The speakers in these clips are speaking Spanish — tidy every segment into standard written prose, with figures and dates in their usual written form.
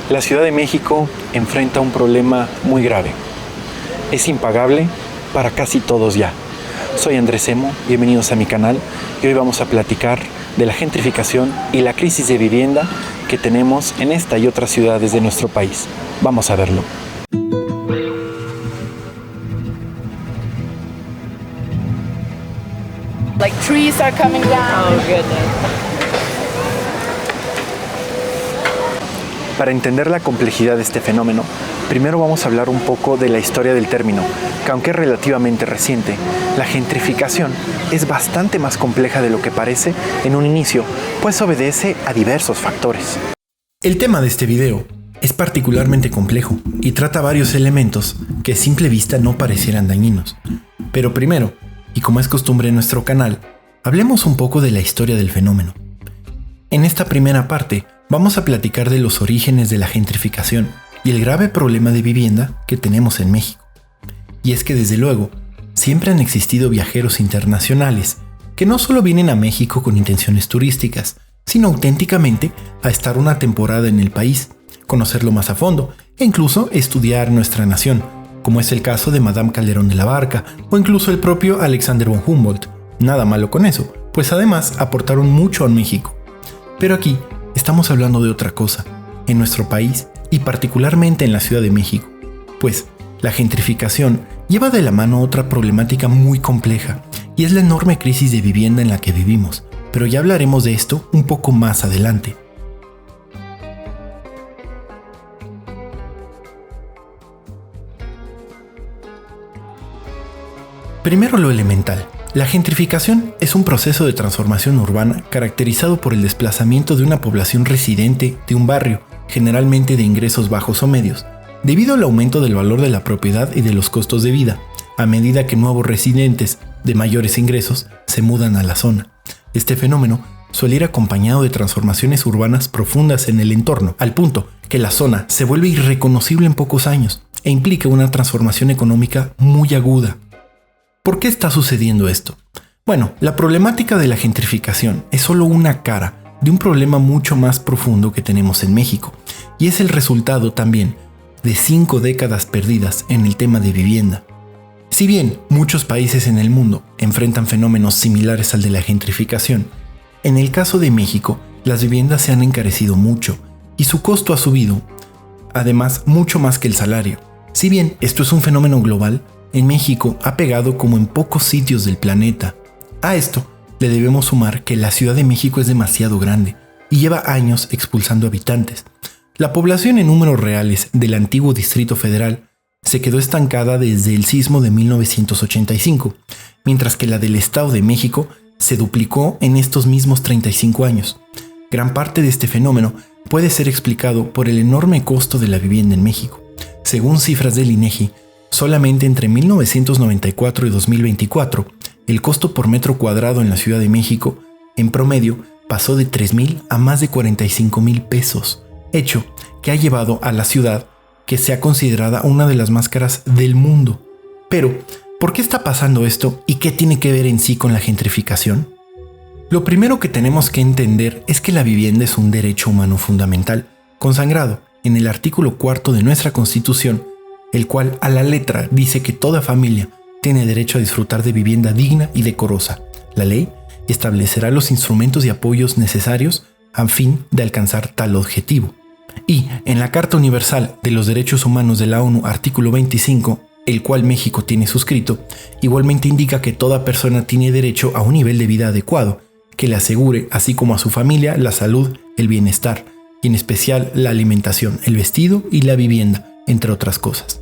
La Ciudad de México enfrenta un problema muy grave. Es impagable para casi todos ya. Soy Andrés Emo, bienvenidos a mi canal y hoy vamos a platicar de la gentrificación y la crisis de vivienda que tenemos en esta y otras ciudades de nuestro país. Vamos a verlo. Like trees are coming down. Oh, goodness. Para entender la complejidad de este fenómeno, primero vamos a hablar un poco de la historia del término, que aunque es relativamente reciente, la gentrificación es bastante más compleja de lo que parece en un inicio, pues obedece a diversos factores. El tema de este video es particularmente complejo y trata varios elementos que a simple vista no parecieran dañinos. Pero primero, y como es costumbre en nuestro canal, hablemos un poco de la historia del fenómeno. En esta primera parte, vamos a platicar de los orígenes de la gentrificación y el grave problema de vivienda que tenemos en México. Y es que desde luego, siempre han existido viajeros internacionales que no solo vienen a México con intenciones turísticas, sino auténticamente a estar una temporada en el país, conocerlo más a fondo e incluso estudiar nuestra nación, como es el caso de Madame Calderón de la Barca o incluso el propio Alexander von Humboldt. Nada malo con eso, pues además aportaron mucho a México. Pero aquí estamos hablando de otra cosa, en nuestro país y particularmente en la Ciudad de México, pues la gentrificación lleva de la mano otra problemática muy compleja y es la enorme crisis de vivienda en la que vivimos, pero ya hablaremos de esto un poco más adelante. Primero lo elemental. La gentrificación es un proceso de transformación urbana caracterizado por el desplazamiento de una población residente de un barrio, generalmente de ingresos bajos o medios, debido al aumento del valor de la propiedad y de los costos de vida, a medida que nuevos residentes de mayores ingresos se mudan a la zona. Este fenómeno suele ir acompañado de transformaciones urbanas profundas en el entorno, al punto que la zona se vuelve irreconocible en pocos años e implica una transformación económica muy aguda. ¿Por qué está sucediendo esto? Bueno, la problemática de la gentrificación es solo una cara de un problema mucho más profundo que tenemos en México, y es el resultado también de 5 décadas perdidas en el tema de vivienda. Si bien muchos países en el mundo enfrentan fenómenos similares al de la gentrificación, en el caso de México, las viviendas se han encarecido mucho y su costo ha subido, además mucho más que el salario. Si bien esto es un fenómeno global, en México ha pegado como en pocos sitios del planeta. A esto le debemos sumar que la Ciudad de México es demasiado grande y lleva años expulsando habitantes. La población en números reales del antiguo Distrito Federal se quedó estancada desde el sismo de 1985, mientras que la del Estado de México se duplicó en estos mismos 35 años. Gran parte de este fenómeno puede ser explicado por el enorme costo de la vivienda en México. Según cifras del INEGI, solamente entre 1994 y 2024, el costo por metro cuadrado en la Ciudad de México, en promedio, pasó de 3,000 a más de 45,000 pesos, hecho que ha llevado a la ciudad que sea considerada una de las más caras del mundo. Pero, ¿por qué está pasando esto y qué tiene que ver en sí con la gentrificación? Lo primero que tenemos que entender es que la vivienda es un derecho humano fundamental, consagrado en el artículo 4 de nuestra Constitución, el cual a la letra dice que toda familia tiene derecho a disfrutar de vivienda digna y decorosa. La ley establecerá los instrumentos y apoyos necesarios a fin de alcanzar tal objetivo. Y en la Carta Universal de los Derechos Humanos de la ONU, artículo 25, el cual México tiene suscrito, igualmente indica que toda persona tiene derecho a un nivel de vida adecuado, que le asegure, así como a su familia, la salud, el bienestar, y en especial la alimentación, el vestido y la vivienda, entre otras cosas.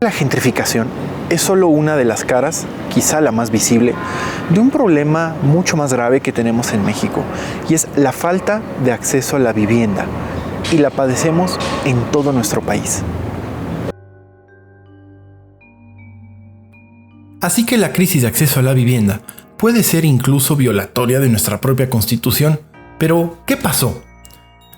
La gentrificación es solo una de las caras, quizá la más visible, de un problema mucho más grave que tenemos en México, y es la falta de acceso a la vivienda, y la padecemos en todo nuestro país. Así que la crisis de acceso a la vivienda puede ser incluso violatoria de nuestra propia Constitución. Pero, ¿qué pasó?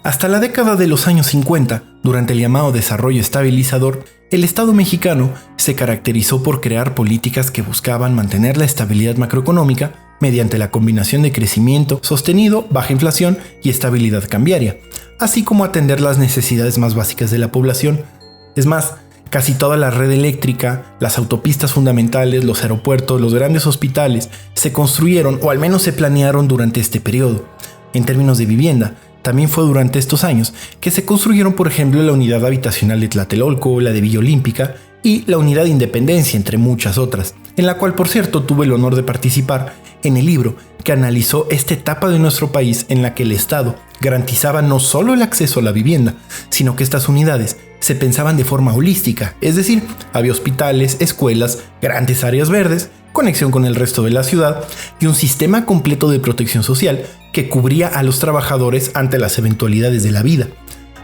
Hasta la década de los años 50, durante el llamado desarrollo estabilizador, el Estado mexicano se caracterizó por crear políticas que buscaban mantener la estabilidad macroeconómica mediante la combinación de crecimiento sostenido, baja inflación y estabilidad cambiaria, así como atender las necesidades más básicas de la población. Es más, casi toda la red eléctrica, las autopistas fundamentales, los aeropuertos, los grandes hospitales se construyeron o al menos se planearon durante este periodo. En términos de vivienda, también fue durante estos años que se construyeron, por ejemplo, la unidad habitacional de Tlatelolco, la de Villa Olímpica y la unidad de Independencia, entre muchas otras, en la cual, por cierto, tuve el honor de participar en el libro que analizó esta etapa de nuestro país en la que el Estado garantizaba no solo el acceso a la vivienda, sino que estas unidades se pensaban de forma holística, es decir, había hospitales, escuelas, grandes áreas verdes, conexión con el resto de la ciudad y un sistema completo de protección social que cubría a los trabajadores ante las eventualidades de la vida.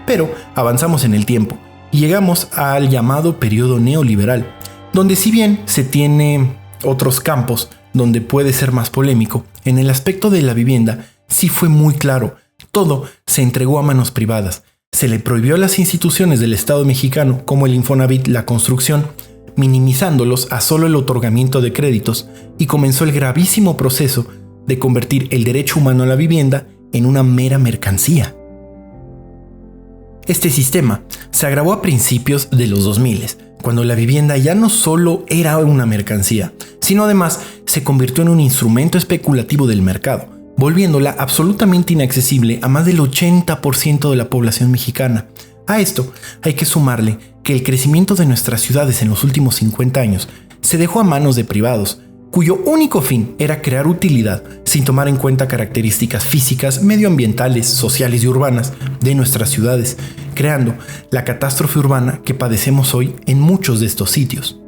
Pero avanzamos en el tiempo y llegamos al llamado periodo neoliberal, donde si bien se tiene otros campos donde puede ser más polémico, en el aspecto de la vivienda sí fue muy claro, todo se entregó a manos privadas. Se le prohibió a las instituciones del Estado mexicano, como el Infonavit, la construcción, minimizándolos a solo el otorgamiento de créditos, y comenzó el gravísimo proceso de convertir el derecho humano a la vivienda en una mera mercancía. Este sistema se agravó a principios de los 2000, cuando la vivienda ya no solo era una mercancía, sino además se convirtió en un instrumento especulativo del mercado, volviéndola absolutamente inaccesible a más del 80% de la población mexicana. A esto hay que sumarle que el crecimiento de nuestras ciudades en los últimos 50 años se dejó a manos de privados, cuyo único fin era crear utilidad sin tomar en cuenta características físicas, medioambientales, sociales y urbanas de nuestras ciudades, creando la catástrofe urbana que padecemos hoy en muchos de estos sitios.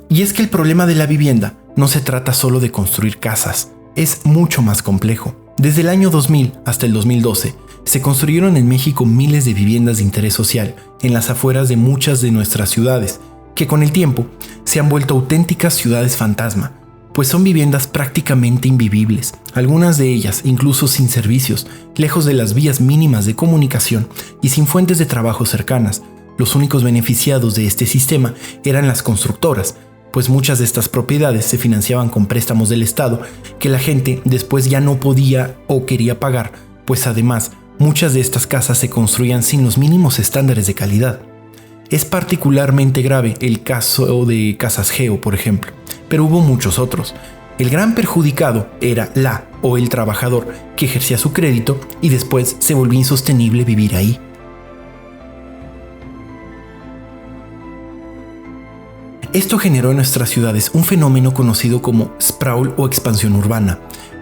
Y es que el problema de la vivienda no se trata solo de construir casas, es mucho más complejo. Desde el año 2000 hasta el 2012, se construyeron en México miles de viviendas de interés social en las afueras de muchas de nuestras ciudades, que con el tiempo se han vuelto auténticas ciudades fantasma, pues son viviendas prácticamente invivibles, algunas de ellas incluso sin servicios, lejos de las vías mínimas de comunicación y sin fuentes de trabajo cercanas. Los únicos beneficiados de este sistema eran las constructoras, pues muchas de estas propiedades se financiaban con préstamos del Estado que la gente después ya no podía o quería pagar, pues además muchas de estas casas se construían sin los mínimos estándares de calidad. Es particularmente grave el caso de Casas Geo, por ejemplo, pero hubo muchos otros. El gran perjudicado era la o el trabajador que ejercía su crédito y después se volvía insostenible vivir ahí. Esto generó en nuestras ciudades un fenómeno conocido como sprawl o expansión urbana,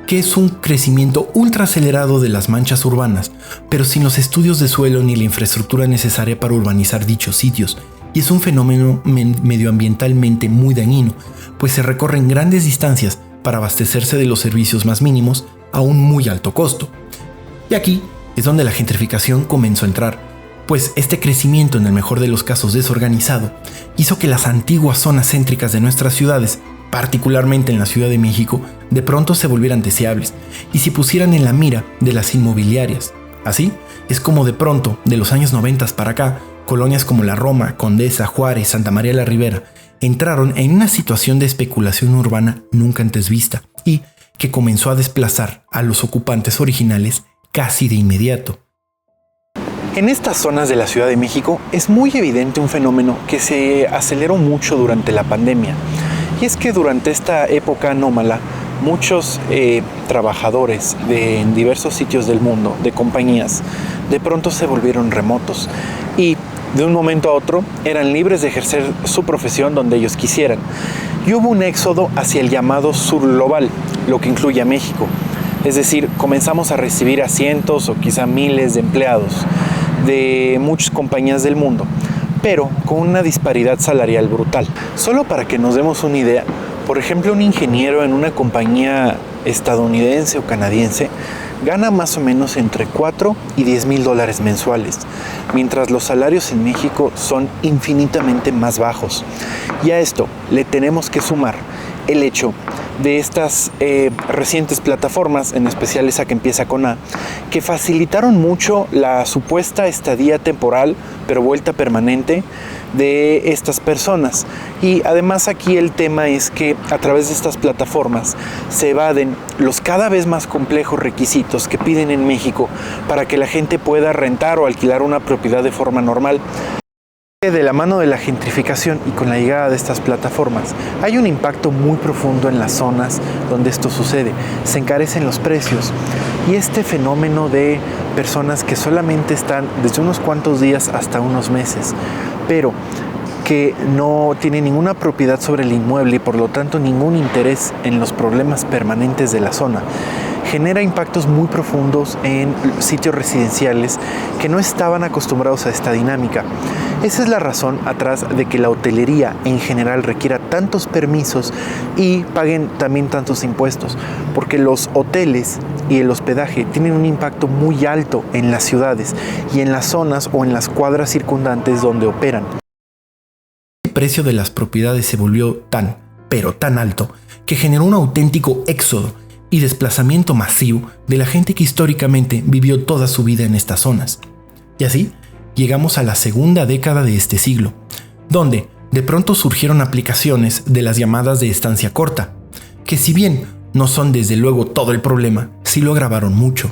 que es un crecimiento ultra acelerado de las manchas urbanas, pero sin los estudios de suelo ni la infraestructura necesaria para urbanizar dichos sitios, y es un fenómeno medioambientalmente muy dañino, pues se recorren grandes distancias para abastecerse de los servicios más mínimos a un muy alto costo. Y aquí es donde la gentrificación comenzó a entrar, pues este crecimiento, en el mejor de los casos desorganizado, hizo que las antiguas zonas céntricas de nuestras ciudades, particularmente en la Ciudad de México, de pronto se volvieran deseables y se pusieran en la mira de las inmobiliarias. Así es como de pronto, de los años 90 para acá, colonias como La Roma, Condesa, Juárez, Santa María la Ribera, entraron en una situación de especulación urbana nunca antes vista y que comenzó a desplazar a los ocupantes originales casi de inmediato. En estas zonas de la Ciudad de México es muy evidente un fenómeno que se aceleró mucho durante la pandemia. Y es que durante esta época anómala, muchos trabajadores en diversos sitios del mundo, de compañías, de pronto se volvieron remotos y de un momento a otro eran libres de ejercer su profesión donde ellos quisieran. Y hubo un éxodo hacia el llamado sur global, lo que incluye a México. Es decir, comenzamos a recibir a cientos o quizá miles de empleados de muchas compañías del mundo, pero con una disparidad salarial brutal. Solo para que nos demos una idea, por ejemplo, un ingeniero en una compañía estadounidense o canadiense gana más o menos entre 4 y 10 mil dólares mensuales, mientras los salarios en México son infinitamente más bajos. Y a esto le tenemos que sumar el hecho de estas recientes plataformas, en especial esa que empieza con A, que facilitaron mucho la supuesta estadía temporal, pero vuelta permanente, de estas personas. Y además aquí el tema es que a través de estas plataformas se evaden los cada vez más complejos requisitos que piden en México para que la gente pueda rentar o alquilar una propiedad de forma normal. De la mano de la gentrificación y con la llegada de estas plataformas, hay un impacto muy profundo en las zonas donde esto sucede. Se encarecen los precios y este fenómeno de personas que solamente están desde unos cuantos días hasta unos meses, pero que no tienen ninguna propiedad sobre el inmueble y por lo tanto ningún interés en los problemas permanentes de la zona, genera impactos muy profundos en sitios residenciales que no estaban acostumbrados a esta dinámica. Esa es la razón atrás de que la hotelería en general requiera tantos permisos y paguen también tantos impuestos, porque los hoteles y el hospedaje tienen un impacto muy alto en las ciudades y en las zonas o en las cuadras circundantes donde operan. El precio de las propiedades se volvió tan, pero tan alto, que generó un auténtico éxodo y desplazamiento masivo de la gente que históricamente vivió toda su vida en estas zonas. Y así, llegamos a la segunda década de este siglo, donde de pronto surgieron aplicaciones de las llamadas de estancia corta, que si bien no son desde luego todo el problema, sí lo agravaron mucho.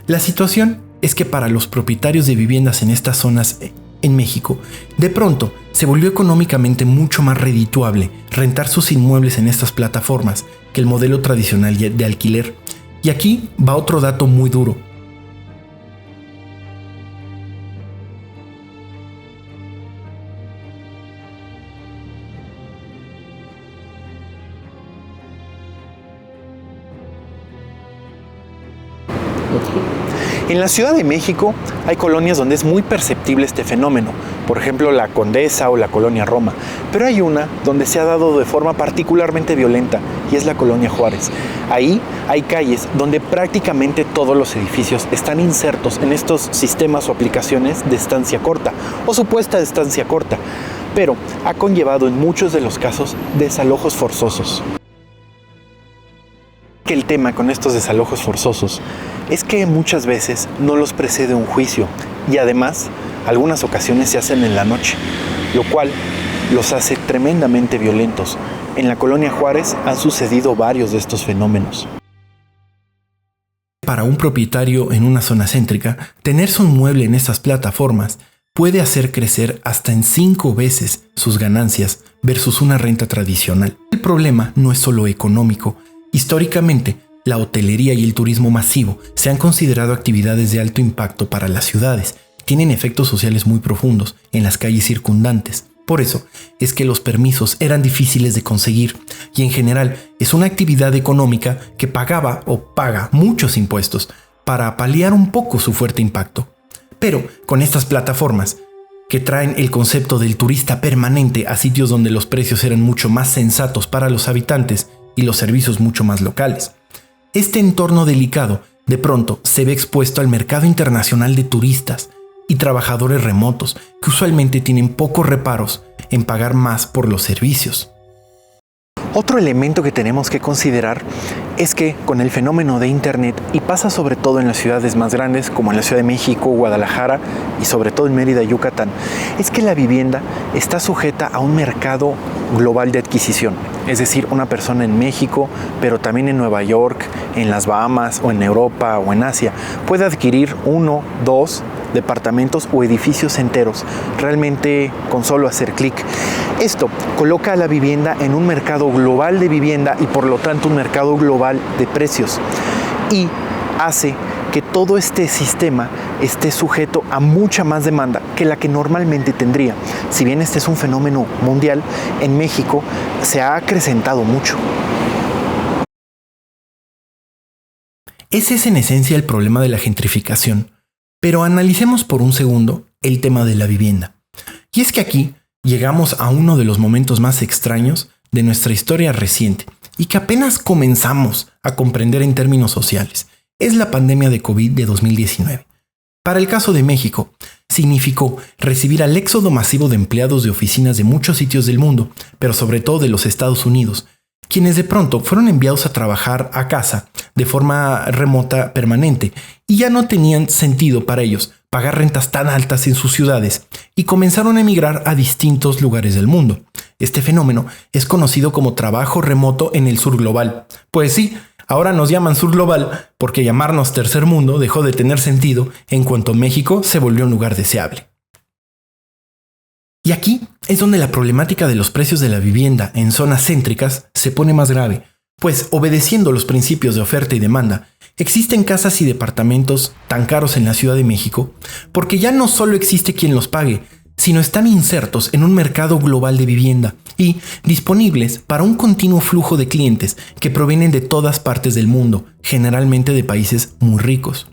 La situación es que para los propietarios de viviendas en estas zonas en México, de pronto se volvió económicamente mucho más redituable rentar sus inmuebles en estas plataformas que el modelo tradicional de alquiler. Y aquí va otro dato muy duro. En la Ciudad de México hay colonias donde es muy perceptible este fenómeno, por ejemplo la Condesa o la colonia Roma, pero hay una donde se ha dado de forma particularmente violenta y es la colonia Juárez. Ahí hay calles donde prácticamente todos los edificios están insertos en estos sistemas o aplicaciones de estancia corta o supuesta estancia corta, pero ha conllevado en muchos de los casos desalojos forzosos. Que el tema con estos desalojos forzosos es que muchas veces no los precede un juicio y además algunas ocasiones se hacen en la noche, lo cual los hace tremendamente violentos. En la colonia Juárez han sucedido varios de estos fenómenos. Para un propietario en una zona céntrica, tener su inmueble en estas plataformas puede hacer crecer hasta en 5 veces sus ganancias versus una renta tradicional. El problema no es solo económico. Históricamente, la hotelería y el turismo masivo se han considerado actividades de alto impacto para las ciudades. Tienen efectos sociales muy profundos en las calles circundantes. Por eso es que los permisos eran difíciles de conseguir y en general es una actividad económica que pagaba o paga muchos impuestos para paliar un poco su fuerte impacto. Pero con estas plataformas que traen el concepto del turista permanente a sitios donde los precios eran mucho más sensatos para los habitantes y los servicios mucho más locales, este entorno delicado de pronto se ve expuesto al mercado internacional de turistas y trabajadores remotos que usualmente tienen pocos reparos en pagar más por los servicios. Otro elemento que tenemos que considerar es que con el fenómeno de Internet, y pasa sobre todo en las ciudades más grandes como en la Ciudad de México, Guadalajara y sobre todo en Mérida, Yucatán, es que la vivienda está sujeta a un mercado global de adquisición. Es decir, una persona en México, pero también en Nueva York, en las Bahamas o en Europa o en Asia, puede adquirir 1, 2 departamentos o edificios enteros, realmente con solo hacer clic. Esto coloca a la vivienda en un mercado global de vivienda y por lo tanto un mercado global de precios y hace que todo este sistema esté sujeto a mucha más demanda que la que normalmente tendría. Si bien este es un fenómeno mundial, en México se ha acrecentado mucho. Ese es en esencia el problema de la gentrificación. Pero analicemos por un segundo el tema de la vivienda. Y es que aquí llegamos a uno de los momentos más extraños de nuestra historia reciente y que apenas comenzamos a comprender en términos sociales. Es la pandemia de COVID de 2019. Para el caso de México, significó recibir al éxodo masivo de empleados de oficinas de muchos sitios del mundo, pero sobre todo de los Estados Unidos, quienes de pronto fueron enviados a trabajar a casa de forma remota permanente y ya no tenían sentido para ellos pagar rentas tan altas en sus ciudades y comenzaron a emigrar a distintos lugares del mundo. Este fenómeno es conocido como trabajo remoto en el sur global. Pues sí, ahora nos llaman sur global porque llamarnos tercer mundo dejó de tener sentido en cuanto México se volvió un lugar deseable. Y aquí es donde la problemática de los precios de la vivienda en zonas céntricas se pone más grave, pues obedeciendo los principios de oferta y demanda, existen casas y departamentos tan caros en la Ciudad de México porque ya no solo existe quien los pague, sino están insertos en un mercado global de vivienda y disponibles para un continuo flujo de clientes que provienen de todas partes del mundo, generalmente de países muy ricos.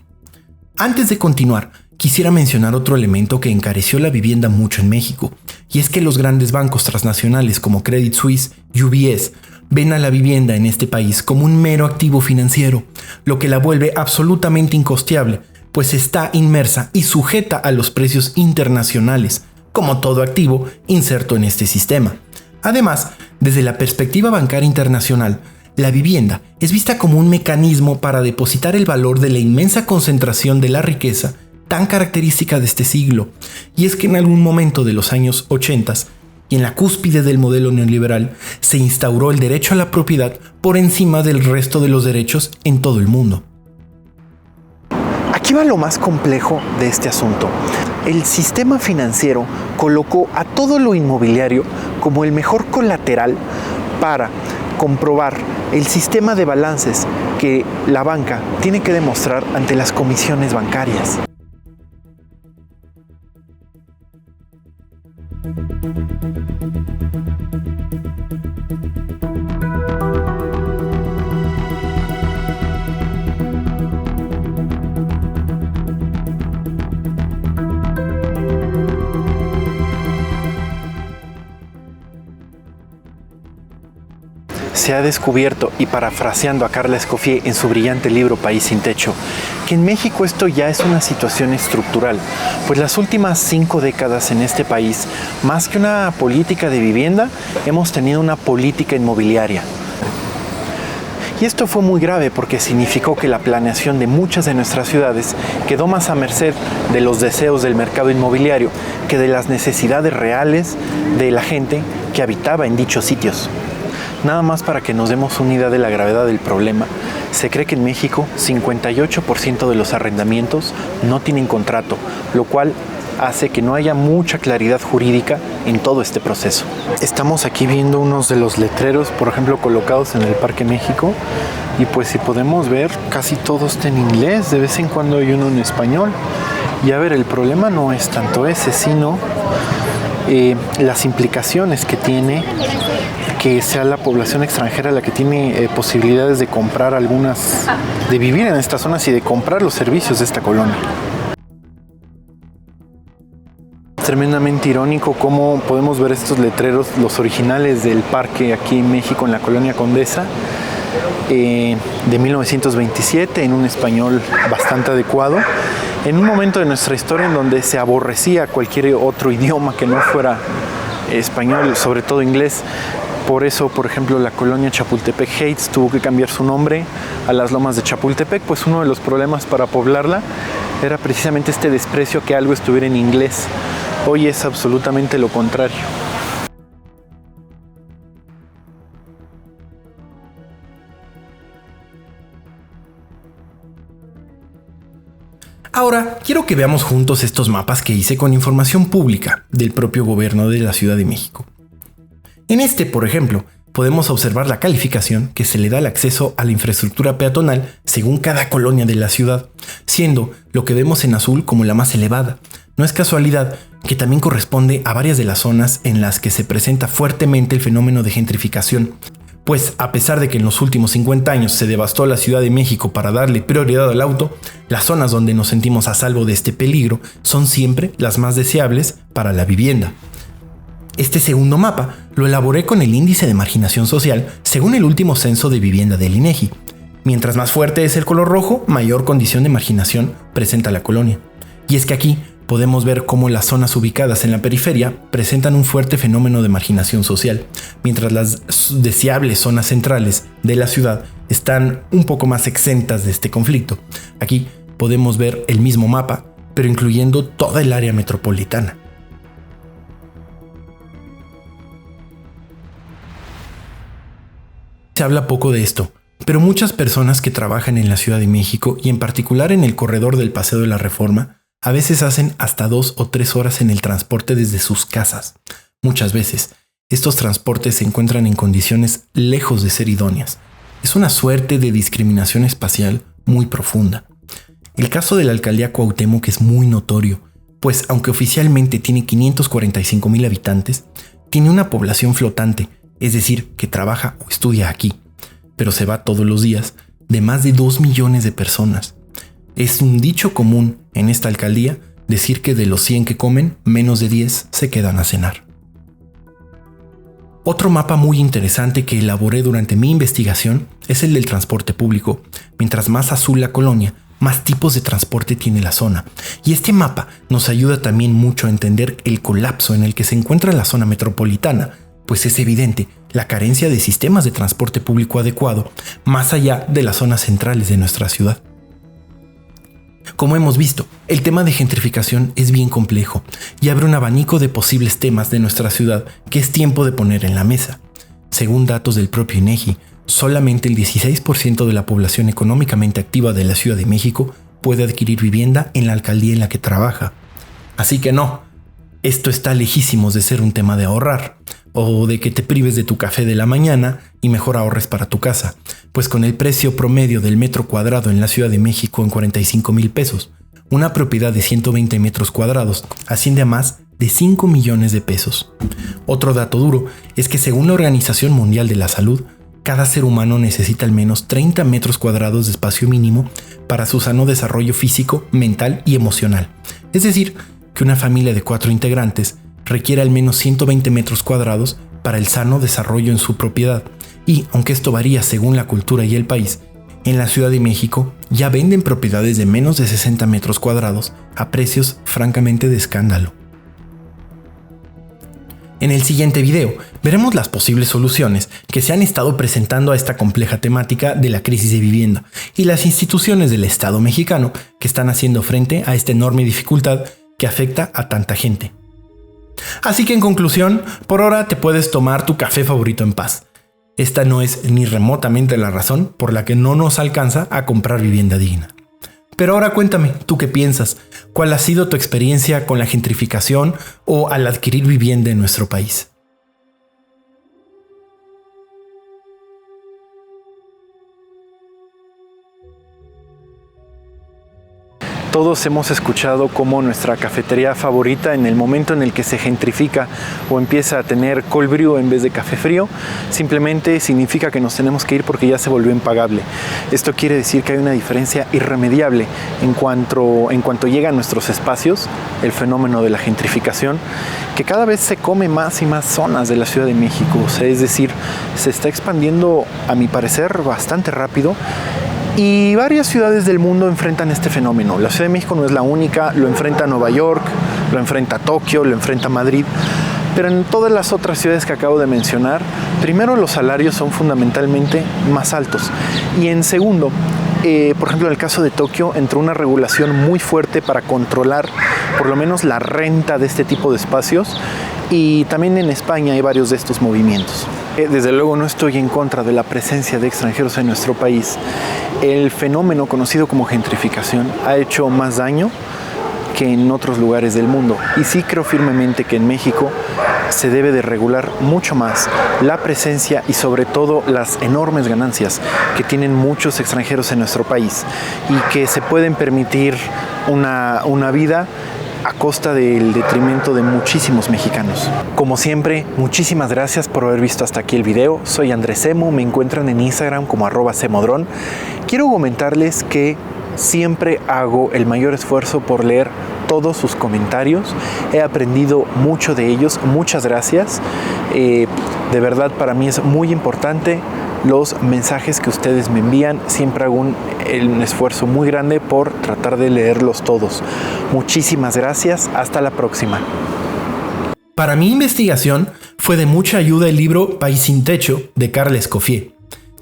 Antes de continuar, quisiera mencionar otro elemento que encareció la vivienda mucho en México, y es que los grandes bancos transnacionales como Credit Suisse y UBS ven a la vivienda en este país como un mero activo financiero, lo que la vuelve absolutamente incosteable, pues está inmersa y sujeta a los precios internacionales, como todo activo inserto en este sistema. Además, desde la perspectiva bancaria internacional, la vivienda es vista como un mecanismo para depositar el valor de la inmensa concentración de la riqueza tan característica de este siglo, y es que en algún momento de los años 80 y en la cúspide del modelo neoliberal se instauró el derecho a la propiedad por encima del resto de los derechos en todo el mundo. Aquí va lo más complejo de este asunto. El sistema financiero colocó a todo lo inmobiliario como el mejor colateral para comprobar el sistema de balances que la banca tiene que demostrar ante las comisiones bancarias. Se ha descubierto, y parafraseando a Carla Escoffier en su brillante libro País sin Techo, que en México esto ya es una situación estructural, pues las últimas 5 décadas en este país, más que una política de vivienda, hemos tenido una política inmobiliaria. Y esto fue muy grave porque significó que la planeación de muchas de nuestras ciudades quedó más a merced de los deseos del mercado inmobiliario que de las necesidades reales de la gente que habitaba en dichos sitios. Nada más para que nos demos una idea de la gravedad del problema, se cree que en México 58% de los arrendamientos no tienen contrato, lo cual hace que no haya mucha claridad jurídica en todo este proceso. Estamos aquí viendo unos de los letreros, por ejemplo, colocados en el Parque México, y pues si podemos ver, casi todo está en inglés, de vez en cuando hay uno en español. Y a ver, el problema no es tanto ese, sino las implicaciones que tiene que sea la población extranjera la que tiene posibilidades de comprar de vivir en estas zonas y de comprar los servicios de esta colonia. Es tremendamente irónico cómo podemos ver estos letreros, los originales del parque aquí en México, en la colonia Condesa, de 1927, en un español bastante adecuado, en un momento de nuestra historia en donde se aborrecía cualquier otro idioma que no fuera español, sobre todo inglés. Por eso, por ejemplo, la colonia Chapultepec Heights tuvo que cambiar su nombre a las Lomas de Chapultepec, pues uno de los problemas para poblarla era precisamente este desprecio que algo estuviera en inglés. Hoy es absolutamente lo contrario. Ahora, quiero que veamos juntos estos mapas que hice con información pública del propio gobierno de la Ciudad de México. En este, por ejemplo, podemos observar la calificación que se le da al acceso a la infraestructura peatonal según cada colonia de la ciudad, siendo lo que vemos en azul como la más elevada. No es casualidad que también corresponde a varias de las zonas en las que se presenta fuertemente el fenómeno de gentrificación, pues a pesar de que en los últimos 50 años se devastó la Ciudad de México para darle prioridad al auto, las zonas donde nos sentimos a salvo de este peligro son siempre las más deseables para la vivienda. Este segundo mapa lo elaboré con el índice de marginación social según el último censo de vivienda del INEGI. Mientras más fuerte es el color rojo, mayor condición de marginación presenta la colonia. Y es que aquí podemos ver cómo las zonas ubicadas en la periferia presentan un fuerte fenómeno de marginación social, mientras las deseables zonas centrales de la ciudad están un poco más exentas de este conflicto. Aquí podemos ver el mismo mapa, pero incluyendo toda el área metropolitana. Se habla poco de esto, pero muchas personas que trabajan en la Ciudad de México y en particular en el corredor del Paseo de la Reforma, a veces hacen hasta 2 o 3 horas en el transporte desde sus casas. Muchas veces, estos transportes se encuentran en condiciones lejos de ser idóneas. Es una suerte de discriminación espacial muy profunda. El caso de la alcaldía Cuauhtémoc es muy notorio, pues aunque oficialmente tiene 545,000 habitantes, tiene una población flotante, es decir, que trabaja o estudia aquí, pero se va todos los días, de más de 2 millones de personas. Es un dicho común en esta alcaldía decir que de los 100 que comen, menos de 10 se quedan a cenar. Otro mapa muy interesante que elaboré durante mi investigación es el del transporte público. Mientras más azul la colonia, más tipos de transporte tiene la zona. Y este mapa nos ayuda también mucho a entender el colapso en el que se encuentra la zona metropolitana, pues es evidente la carencia de sistemas de transporte público adecuado más allá de las zonas centrales de nuestra ciudad. Como hemos visto, el tema de gentrificación es bien complejo y abre un abanico de posibles temas de nuestra ciudad que es tiempo de poner en la mesa. Según datos del propio INEGI, solamente el 16% de la población económicamente activa de la Ciudad de México puede adquirir vivienda en la alcaldía en la que trabaja. Así que no, esto está lejísimos de ser un tema de ahorrar, o de que te prives de tu café de la mañana y mejor ahorres para tu casa, pues con el precio promedio del metro cuadrado en la Ciudad de México en 45,000 pesos, una propiedad de 120 metros cuadrados asciende a más de 5 millones de pesos. Otro dato duro es que según la Organización Mundial de la Salud, cada ser humano necesita al menos 30 metros cuadrados de espacio mínimo para su sano desarrollo físico, mental y emocional. Es decir, que una familia de 4 integrantes requiere al menos 120 metros cuadrados para el sano desarrollo en su propiedad. Y, aunque esto varía según la cultura y el país, en la Ciudad de México ya venden propiedades de menos de 60 metros cuadrados a precios francamente de escándalo. En el siguiente video veremos las posibles soluciones que se han estado presentando a esta compleja temática de la crisis de vivienda y las instituciones del Estado mexicano que están haciendo frente a esta enorme dificultad que afecta a tanta gente. Así que en conclusión, por ahora te puedes tomar tu café favorito en paz. Esta no es ni remotamente la razón por la que no nos alcanza a comprar vivienda digna. Pero ahora cuéntame, ¿tú qué piensas? ¿Cuál ha sido tu experiencia con la gentrificación o al adquirir vivienda en nuestro país? Todos hemos escuchado cómo nuestra cafetería favorita, en el momento en el que se gentrifica o empieza a tener cold brew en vez de café frío, simplemente significa que nos tenemos que ir porque ya se volvió impagable. Esto quiere decir que hay una diferencia irremediable en cuanto llega a nuestros espacios, el fenómeno de la gentrificación, que cada vez se come más y más zonas de la Ciudad de México. O sea, es decir, se está expandiendo, a mi parecer, bastante rápido. Y varias ciudades del mundo enfrentan este fenómeno. La Ciudad de México no es la única, lo enfrenta Nueva York, lo enfrenta Tokio, lo enfrenta Madrid. Pero en todas las otras ciudades que acabo de mencionar, primero los salarios son fundamentalmente más altos. Y en segundo, por ejemplo en el caso de Tokio, entró una regulación muy fuerte para controlar por lo menos la renta de este tipo de espacios. Y también en España hay varios de estos movimientos. Desde luego no estoy en contra de la presencia de extranjeros en nuestro país. El fenómeno conocido como gentrificación ha hecho más daño que en otros lugares del mundo. Y sí creo firmemente que en México se debe de regular mucho más la presencia y sobre todo las enormes ganancias que tienen muchos extranjeros en nuestro país y que se pueden permitir una vida a costa del detrimento de muchísimos mexicanos. Como siempre, muchísimas gracias por haber visto hasta aquí el video. Soy Andrés Semo, me encuentran en Instagram como @semodron. Quiero comentarles que siempre hago el mayor esfuerzo por leer todos sus comentarios. He aprendido mucho de ellos, muchas gracias. De verdad para mí es muy importante los mensajes que ustedes me envían. Siempre hago un esfuerzo muy grande por tratar de leerlos todos. Muchísimas gracias. Hasta la próxima. Para mi investigación fue de mucha ayuda el libro País sin Techo de Karl Escoffier.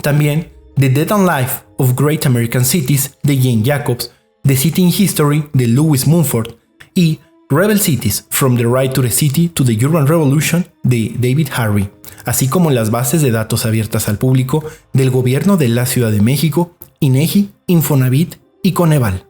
También The Death and Life of Great American Cities de Jane Jacobs, The City in History de Lewis Mumford y Rebel Cities From the Right to the City to the Urban Revolution de David Harvey, así como las bases de datos abiertas al público del Gobierno de la Ciudad de México, INEGI, Infonavit y Coneval.